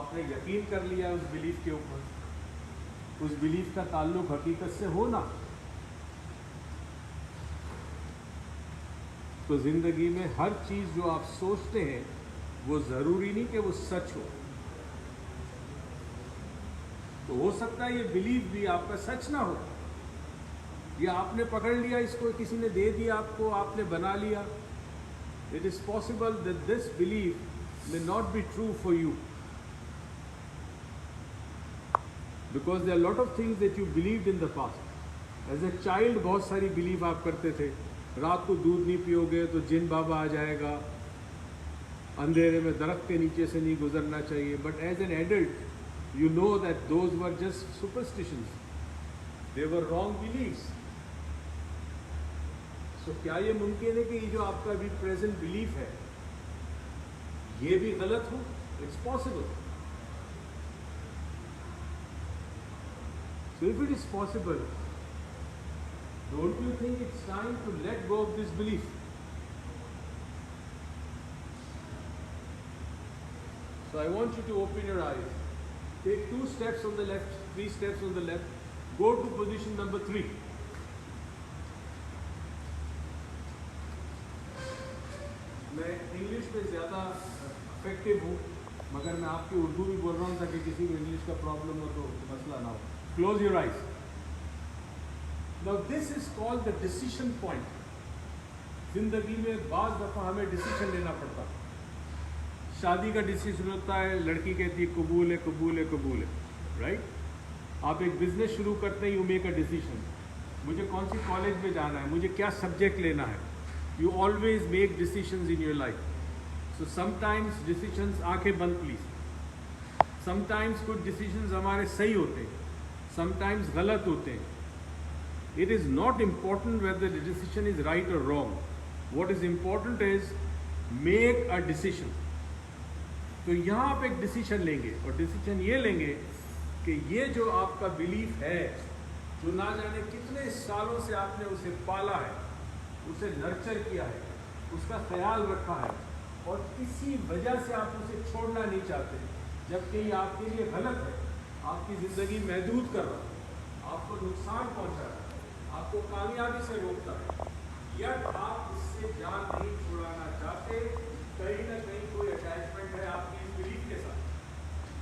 आपने यकीन कर लिया उस बिलीफ के ऊपर, उस बिलीफ का ताल्लुक हकीकत से हो ना, तो ज़िंदगी में हर चीज़ जो आप सोचते हैं वो ज़रूरी नहीं कि वो सच हो। तो हो सकता है ये बिलीफ भी आपका सच ना हो, या आपने पकड़ लिया इसको, किसी ने दे दिया आपको, आपने बना लिया। It is possible that this belief may not be true for you, because there are a lot of things that you believed in the past. As a child बहुत सारी बिलीफ आप करते थे, रात को दूध नहीं पियोगे तो जिन बाबा आ जाएगा, अंधेरे में दरख्त के नीचे से नहीं गुजरना चाहिए। But as an adult you know that those were just superstitions, they were wrong beliefs. So क्या ये मुमकिन है कि ये जो आपका अभी प्रेजेंट बिलीफ है ये भी गलत हो? It's possible. So if it is possible, don't you think it's time to let go of this belief? So I want you to open your eyes. Take 2 steps on the left, 3 steps on the left. Go to position number 3. मैं English में ज़्यादा effective हूँ, मगर मैं आपकी उर्दू भी बोल रहा हूँ ताकि किसी को इंग्लिश का प्रॉब्लम हो तो मसला ना हो। Close your eyes. Now this is called the decision point. ज़िंदगी में बाज़ दफ़ा हमें डिसीजन लेना पड़ता है। शादी का डिसीजन होता है, लड़की कहती है कबूल है कबूल है कबूल है, राइट? आप एक बिज़नेस शुरू करते हैं, यू मेक अ डिसीजन, मुझे कौन सी कॉलेज में जाना है, मुझे क्या सब्जेक्ट लेना है। You always make decisions in your life. So sometimes decisions, आंखें बंद प्लीज, समटाइम्स कुछ डिसीजंस हमारे सही होते हैं, समटाइम्स गलत होते हैं। It is not important whether the decision is right और wrong, what is important is make a decision. तो यहाँ आप एक डिसीजन लेंगे, और डिसीजन ये लेंगे कि ये जो आपका बिलीफ है, जो ना जाने कितने सालों से आपने उसे पाला है, उसे नर्चर किया है, उसका ख्याल रखा है, और किसी वजह से आप उसे छोड़ना नहीं चाहते, जबकि ये आपके लिए गलत है, आपकी ज़िंदगी महदूद कर रहा है, आपको नुकसान पहुँचा रहा है, आपको कामयाबी से रोकता है, या आप इससे जान नहीं छुड़ाना चाहते, कहीं ना कहीं कोई अटैचमेंट है आपकी इस बिलीफ के साथ।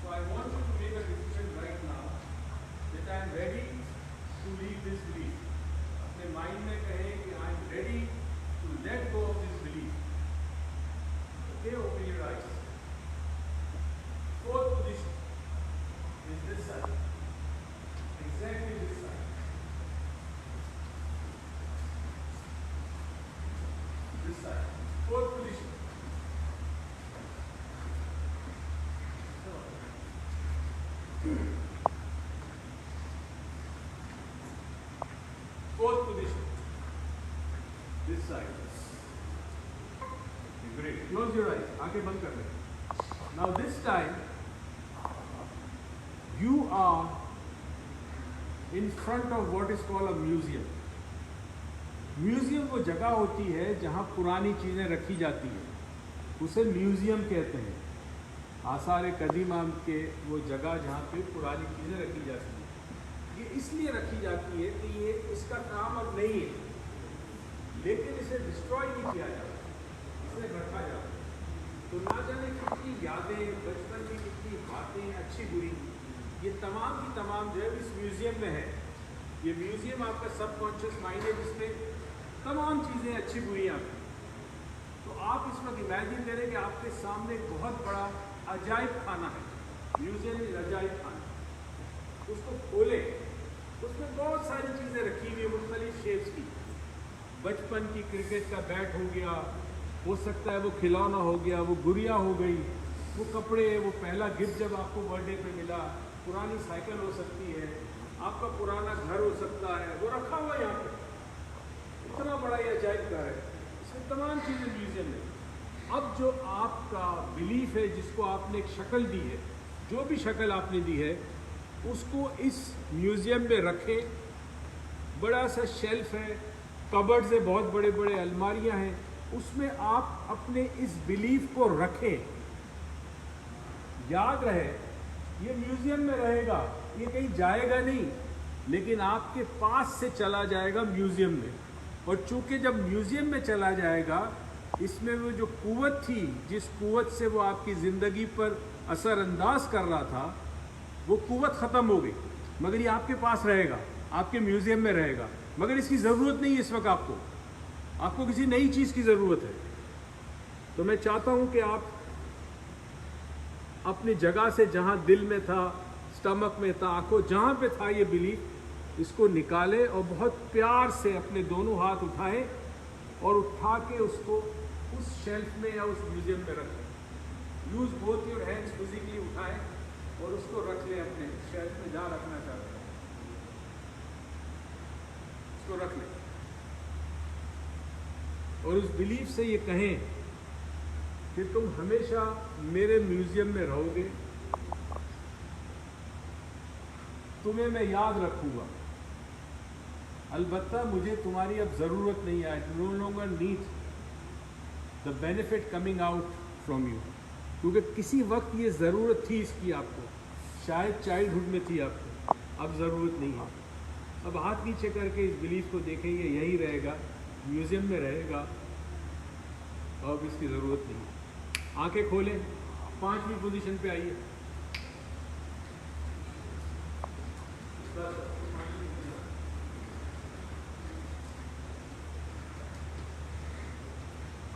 So I want you to make a decision right now that I am ready to leave this belief. अपने माइंड में कहें कि I am ready to let go of this belief. Okay, open your eyes. Fourth position is this side, exactly this side, this side, fourth position. Fourth position, this side. Great. Close your eyes. आंखें बंद कर लें. Now this time, you are in front of what is called a museum. Museum वो जगह होती है जहाँ पुरानी चीज़ें रखी जाती हैं, उसे म्यूजियम कहते हैं। आसार कदीमा के वो जगह जहाँ पे पुरानी चीज़ें रखी जाती हैं, ये इसलिए रखी जाती है कि ये इसका काम अब नहीं है, लेकिन इसे डिस्ट्रॉय नहीं किया जाता, इसे रखा जाता है। तो ना जाने कितनी यादें, बचपन की कितनी बातें, अच्छी बुरी, ये तमाम की तमाम जो है इस म्यूज़ियम में है। ये म्यूज़ियम आपका सबकॉन्शियस माइंड है, जिसमें तमाम चीज़ें अच्छी बुरी आपकी। तो आप इस वक्त इमेजिन करें कि आपके सामने एक बहुत बड़ा अजायब खाना है, म्यूज़ियम इज अजायब खाना। उसको खोले, उसमें बहुत सारी चीज़ें रखी हुई है मुख्तलिफ शेप्स की। बचपन की क्रिकेट का बैट हो गया, हो सकता है वो खिलौना हो गया, वो गुड़िया हो गई, वो कपड़े, वो पहला गिफ्ट जब आपको बर्थडे पे मिला, पुरानी साइकिल हो सकती है, आपका पुराना घर हो सकता है, वो रखा हुआ है यहाँ पे। इतना बड़ा ये अजायब घर है, इसमें तमाम चीज़ें म्यूज़ियम में। अब जो आपका बिलीफ है, जिसको आपने एक शक्ल दी है, जो भी शक्ल आपने दी है, उसको इस म्यूज़ियम में रखें। बड़ा सा शेल्फ है, कबर्ड से बहुत बड़े बड़े अलमारियां हैं, उसमें आप अपने इस बिलीफ को रखें। याद रहे ये म्यूजियम में रहेगा, ये कहीं जाएगा नहीं, लेकिन आपके पास से चला जाएगा म्यूजियम में। और चूंकि जब म्यूजियम में चला जाएगा, इसमें वो जो कुव्वत थी, जिस कुव्वत से वो आपकी ज़िंदगी पर असरअंदाज कर रहा था, वो कुव्वत ख़त्म हो गई, मगर ये आपके पास रहेगा, आपके म्यूजियम में रहेगा। मगर इसकी ज़रूरत नहीं है इस वक्त आपको किसी नई चीज़ की ज़रूरत है। तो मैं चाहता हूँ कि आप अपनी जगह से, जहाँ दिल में था, स्टमक में था, आंखों, जहाँ पे था ये बिलीफ, इसको निकालें और बहुत प्यार से अपने दोनों हाथ उठाएं और उठा के उसको उस शेल्फ में या उस म्यूजियम में रखें। Use both your hands, physically उठाएं और उसको रख लें अपने शेल्फ में, जहाँ रखना चाहते हैं उसको रख लें। और उस बिलीफ से ये कहें कि तुम हमेशा मेरे म्यूजियम में रहोगे, तुम्हें मैं याद रखूँगा। अलबत्ता मुझे तुम्हारी अब ज़रूरत नहीं है। I know longer need the benefit coming out from you, क्योंकि किसी वक्त ये ज़रूरत थी इसकी आपको, शायद चाइल्डहुड में थी आपको, अब ज़रूरत नहीं है। अब हाथ नीचे करके इस बिलीफ को देखेंगे, यही रहेगा, म्यूज़ियम में रहेगा, अब इसकी ज़रूरत नहीं है। आंखें खोलें, 5वीं पोजीशन पे आइए।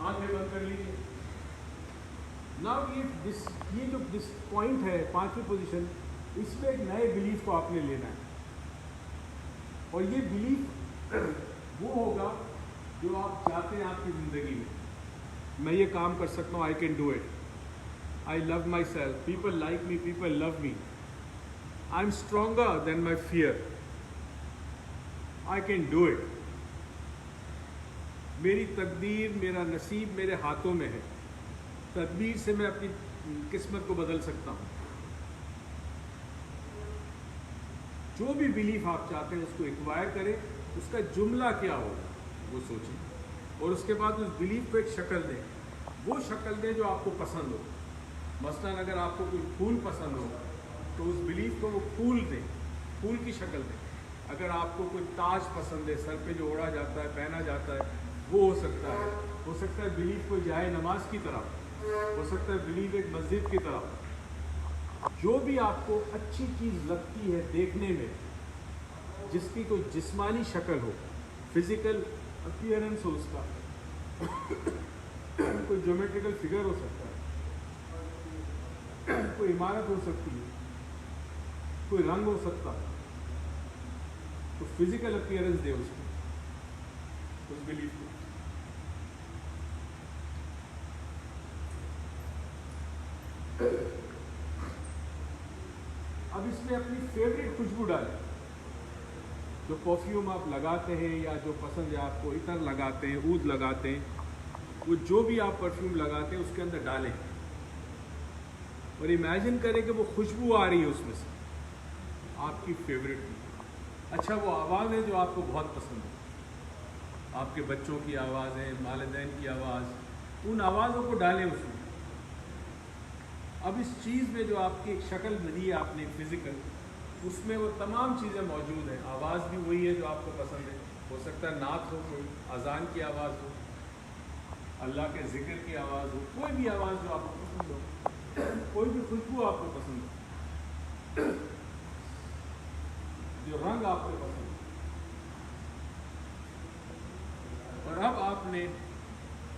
आंखें बंद कर लीजिए। नाउ ये जो दिस पॉइंट है, 5वीं पोजीशन, इसमें एक नए बिलीफ को आपने लेना है। और ये बिलीफ वो होगा जो आप चाहते हैं आपकी ज़िंदगी में। मैं ये काम कर सकता हूँ, I can do it, I love my self, people like me, people love me, I am stronger then my fear, I can do it. मेरी तकदीर, मेरा नसीब मेरे हाथों में है। तदबीर से मैं अपनी किस्मत को बदल सकता हूँ। जो भी बिलीफ आप चाहते हैं उसको एक्वायर करें, उसका जुमला क्या होगा वो सोचें, और उसके बाद उस बिलीफ को एक शक्ल दें। वो शक्ल दें जो आपको पसंद हो। मसलन अगर आपको कोई फूल पसंद हो तो उस बिलीफ को वो फूल दें, फूल की शक्ल दें। अगर आपको कोई ताज पसंद है, सर पे जो ओढ़ा जाता है, पहना जाता है, वो हो सकता है बिलीफ कोई जाए नमाज की तरह, हो सकता है बिलीफ एक मस्जिद की तरह। जो भी आपको अच्छी चीज़ लगती है देखने में, जिसकी कोई जिस्मानी शक्ल हो, फिजिकल अपीयरेंस हो उसका, कोई ज्योमेट्रिकल फिगर हो सकता है, कोई इमारत हो सकती है, कोई रंग हो सकता है, तो फिजिकल अपीयरेंस दे उसको, उस बिलीफ को। अब इसमें अपनी फेवरेट खुशबू डालें। जो परफ्यूम आप लगाते हैं या जो पसंद है आपको, इतर लगाते हैं, ऊद लगाते हैं, वो जो भी आप परफ्यूम लगाते हैं उसके अंदर डालें और इमेजिन करें कि वो खुशबू आ रही है उसमें से, आपकी फेवरेट की। अच्छा, वो आवाज़ है जो आपको बहुत पसंद है, आपके बच्चों की आवाज़ें, वालिदैन की आवाज़, उन आवाज़ों को डालें उसमें। अब इस चीज़ में जो आपकी एक शक्ल बनी है आपने फिज़िकल, उसमें वो तमाम चीज़ें मौजूद हैं। आवाज़ भी वही है जो आपको पसंद है, हो सकता है नात हो, कोई अजान की आवाज़ हो, अल्लाह के ज़िक्र की आवाज़ हो, कोई भी आवाज़ जो आपको पसंद हो, कोई भी खुशबू आपको पसंद हो, जो रंग आपको पसंद हो। और अब आपने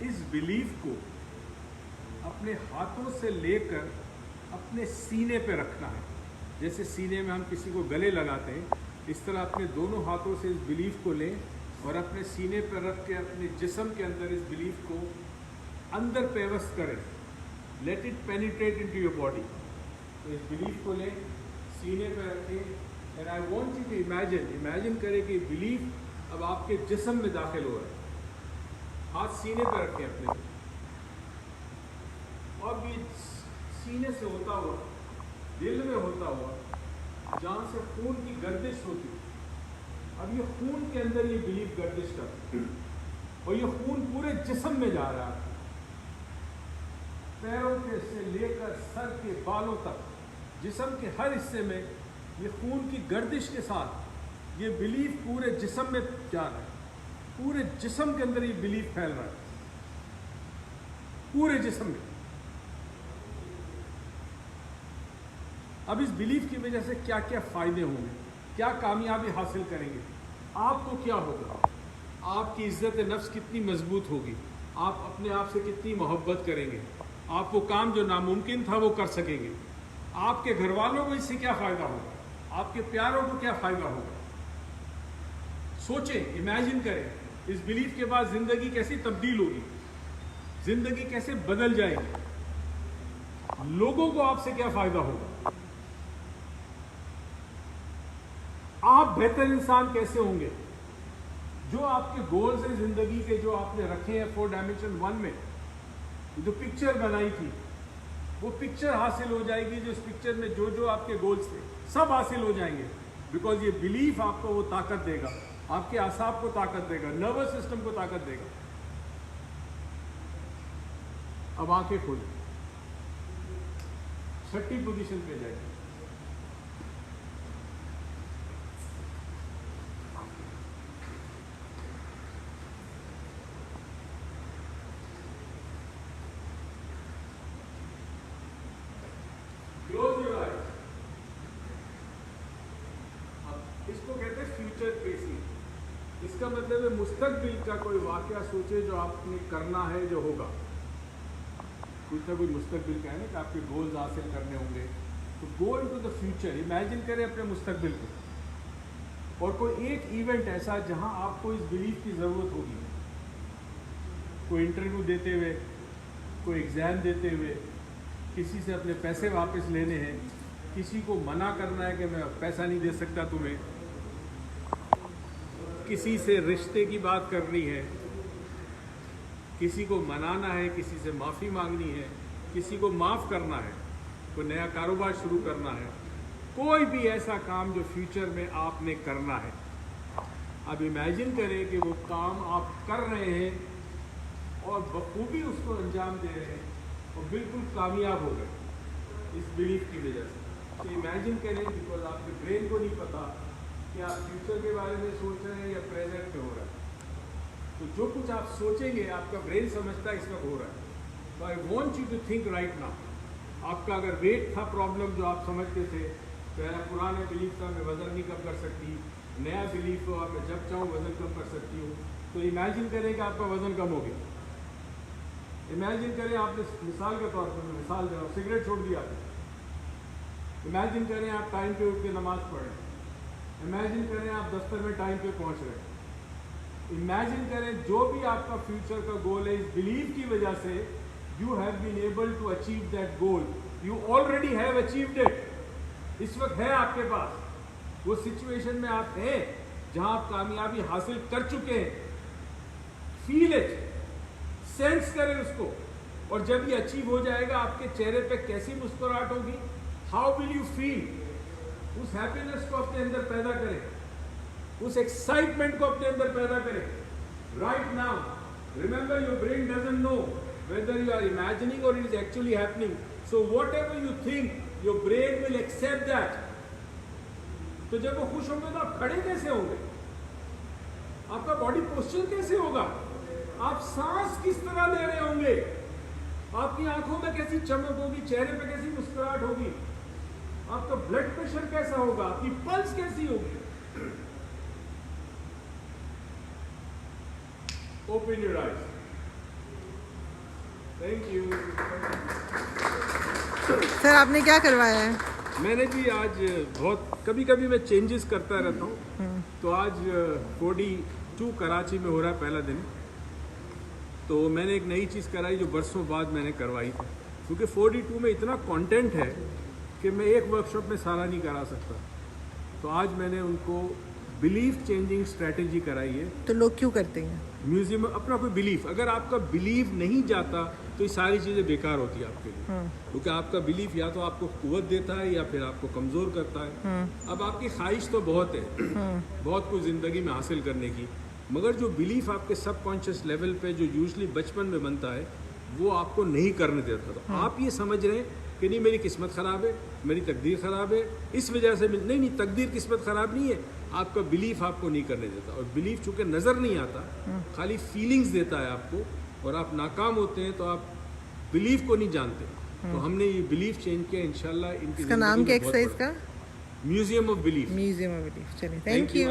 इस बिलीफ को अपने हाथों से लेकर अपने सीने पे रखना है। जैसे सीने में हम किसी को गले लगाते हैं, इस तरह अपने दोनों हाथों से इस बिलीफ को लें और अपने सीने पर रख के अपने जिस्म के अंदर इस बिलीफ को अंदर पेवस्त करें। Let it penetrate into your body. तो इस बिलीफ को लें, सीने पर रखें, and I want you to imagine करें कि बिलीफ अब आपके जिस्म में दाखिल हो रहा है। हाथ सीने पर रखें अपने, और भी सीने से होता हुआ, दिल में होता हुआ, जहाँ से खून की गर्दिश होती, अब ये खून के अंदर ये बिलीफ गर्दिश कर, और ये खून पूरे जिस्म में जा रहा है, पैरों के से लेकर सर के बालों तक जिस्म के हर हिस्से में ये खून की गर्दिश के साथ ये बिलीफ पूरे जिस्म में जा रहा है, पूरे जिस्म के अंदर ये बिलीफ फैल रहा है, पूरे जिस्म में। अब इस बिलीफ की वजह से क्या क्या फायदे होंगे, क्या कामयाबी हासिल करेंगे, आपको क्या होगा, आपकी इज्जत नफ्स कितनी मजबूत होगी, आप अपने आप से कितनी मोहब्बत करेंगे, आप वो काम जो नामुमकिन था वो कर सकेंगे, आपके घर वालों को इससे क्या फ़ायदा होगा, आपके प्यारों को क्या फ़ायदा होगा। सोचें, इमेजिन करें, इस बिलीफ के बाद ज़िंदगी कैसी तब्दील होगी, ज़िंदगी कैसे बदल जाएगी, लोगों को आपसे क्या फ़ायदा होगा, आप बेहतर इंसान कैसे होंगे। जो आपके गोल्स हैं ज़िंदगी के, जो आपने रखे हैं 4 डायमेंशन 1 में, जो पिक्चर बनाई थी वो पिक्चर हासिल हो जाएगी। जो इस पिक्चर में जो जो आपके गोल्स थे सब हासिल हो जाएंगे, बिकॉज ये बिलीफ आपको वो ताकत देगा, आपके आसाब को ताकत देगा, नर्वस सिस्टम को ताकत देगा। अब आंखें खोलें, छठी पोजीशन पे जाएगी। इसको कहते हैं फ्यूचर पेसिंग। इसका मतलब है मुस्तकबिल का कोई वाकया सोचे जो आपने करना है, जो होगा। कुछ ना कुछ मुस्तकबिल का है ना कि आपके गोल्स हासिल करने होंगे, तो go into the future, imagine करें अपने मुस्तकबिल को। और कोई एक इवेंट ऐसा जहां आपको इस बिलीफ की ज़रूरत होगी, कोई इंटरव्यू देते हुए, कोई एग्ज़ाम देते हुए, किसी से अपने पैसे वापस लेने हैं, किसी को मना करना है कि मैं पैसा नहीं दे सकता तुम्हें, किसी से रिश्ते की बात करनी है, किसी को मनाना है, किसी से माफ़ी मांगनी है, किसी को माफ़ करना है, कोई नया कारोबार शुरू करना है, कोई भी ऐसा काम जो फ्यूचर में आपने करना है। अब इमेजिन करें कि वो काम आप कर रहे हैं और बखूबी उसको अंजाम दे रहे हैं और बिल्कुल कामयाब हो गए इस बिलीफ की वजह से। तो इमेजिन करें, बिकॉज आपके ब्रेन को नहीं पता कि आप फ्यूचर के बारे में सोच रहे हैं या प्रेजेंट में हो रहा है। तो जो कुछ आप सोचेंगे आपका ब्रेन समझता है इस वक्त हो रहा है। तो I want you to think right now. आपका अगर वेट था प्रॉब्लम जो आप समझते थे, पहला पुराना बिलीफ था मैं वज़न नहीं कम कर सकती, नया बिलीफ हो मैं जब चाहूँ वज़न कम कर सकती हूँ। तो इमेजिन करें कि आपका वज़न कम हो गया। इमेजिन करें आपने, मिसाल के तौर पर मिसाल दे रहा हूँ, सिगरेट छोड़ दिया आपने। इमेजिन करें आप टाइम पे उठ के नमाज़ पढ़ें। इमेजिन करें आप दफ्तर में टाइम पे पहुँच रहे हैं। इमेजिन करें जो भी आपका फ्यूचर का गोल है, इस बिलीव की वजह से you have been able to achieve that goal, you already have achieved it. इस वक्त है आपके पास, वो सिचुएशन में आप हैं जहां आप कामयाबी हासिल कर चुके हैं। फील इट, सेंस करें उसको, और जब ये अचीव हो जाएगा आपके चेहरे पे कैसी मुस्कुराहट होगी, हाउ विल यू फील। उस हैप्पीनेस को अपने अंदर पैदा करें, उस एक्साइटमेंट को अपने अंदर पैदा करें right now. Remember your brain doesn't know whether you are imagining or it is actually happening, so whatever you think your brain will accept that। तो जब वो खुश होंगे तो आप खड़े कैसे होंगे, आपका बॉडी पोस्चर कैसे होगा, आप सांस किस तरह ले रहे होंगे, आपकी आंखों में कैसी चमक होगी, चेहरे पे कैसी मुस्कुराहट होगी, आपका ब्लड प्रेशर कैसा होगा, आपकी पल्स कैसी होगी। Open your eyes. Thank you. Sir आपने क्या करवाया है? मैंने भी आज बहुत, कभी कभी मैं चेंजेस करता रहता हूँ, तो आज 42 कराची में हो रहा है पहला दिन, तो मैंने एक नई चीज़ कराई जो बरसों बाद मैंने करवाई थी, क्योंकि 42 में इतना कंटेंट है कि मैं एक वर्कशॉप में सारा नहीं करा सकता। तो आज मैंने उनको बिलीफ चेंजिंग स्ट्रेटेजी कराई है। तो लोग क्यों करते हैं? म्यूजियम में अपना कोई बिलीफ, अगर आपका बिलीफ नहीं जाता तो ये सारी चीज़ें बेकार होती है आपके लिए, क्योंकि आपका बिलीफ या तो आपको कुव्वत देता है या फिर आपको कमज़ोर करता है। अब आपकी ख्वाहिश तो बहुत है, बहुत कुछ ज़िंदगी में हासिल करने की, मगर जो बिलीफ आपके सबकॉन्शियस लेवल पे जो यूजली बचपन में बनता है वो आपको नहीं करने देता। तो आप ये समझ रहे हैं کہ نہیں میری قسمت خراب ہے, میری تقدیر خراب ہے, اس وجہ سے نہیں, تقدیر قسمت خراب نہیں ہے, آپ کا بلیف آپ کو نہیں کرنے دیتا. اور بلیف چونکہ نظر نہیں آتا, خالی فیلنگز دیتا ہے آپ کو, اور آپ ناکام ہوتے ہیں تو آپ بلیف کو نہیں جانتے. تو ہم نے یہ بلیف چینج کیا انشاءاللہ. ان کی اس کا نام کیا ایکسرسائز کا؟ Museum of belief. Museum of belief. چلیے تھینک یو.